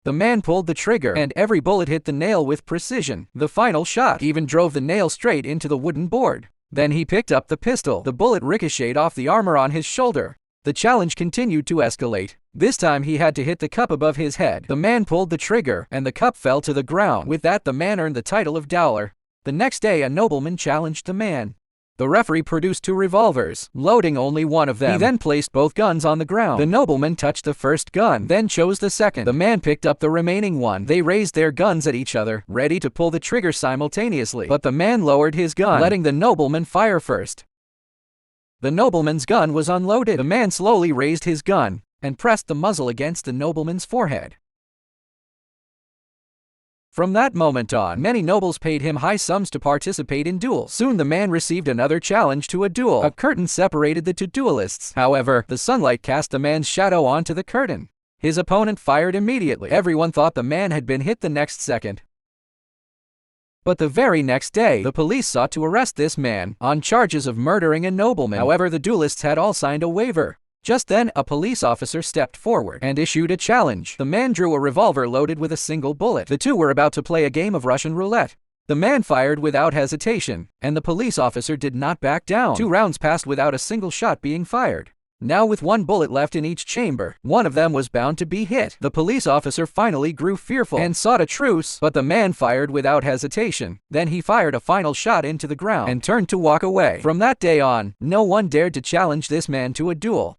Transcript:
The man pulled the trigger, and every bullet hit the nail with precision. The final shot even drove the nail straight into the wooden board. Then he picked up the pistol. The bullet ricocheted off the armor on his shoulder. The challenge continued to escalate. This time he had to hit the cup above his head. The man pulled the trigger, and the cup fell to the ground. With that, the man earned the title of douler. The next day, a nobleman challenged the man. The referee produced 2 revolvers, loading only one of them. He then placed both guns on the ground. The nobleman touched the first gun, then chose the second. The man picked up the remaining one. They raised their guns at each other, ready to pull the trigger simultaneously. But the man lowered his gun, letting the nobleman fire first. The nobleman's gun was unloaded. The man slowly raised his gun and pressed the muzzle against the nobleman's forehead. From that moment on, many nobles paid him high sums to participate in duels. Soon the man received another challenge to a duel. A curtain separated the 2 duelists. However, the sunlight cast the man's shadow onto the curtain. His opponent fired immediately. Everyone thought the man had been hit the next second. But the very next day, the police sought to arrest this man on charges of murdering a nobleman. However, the duelists had all signed a waiver. Just then, a police officer stepped forward and issued a challenge. The man drew a revolver loaded with a single bullet. The 2 were about to play a game of Russian roulette. The man fired without hesitation, and the police officer did not back down. 2 rounds passed without a single shot being fired. Now, with 1 bullet left in each chamber, one of them was bound to be hit. The police officer finally grew fearful and sought a truce, but the man fired without hesitation. Then he fired a final shot into the ground and turned to walk away. From that day on, no one dared to challenge this man to a duel.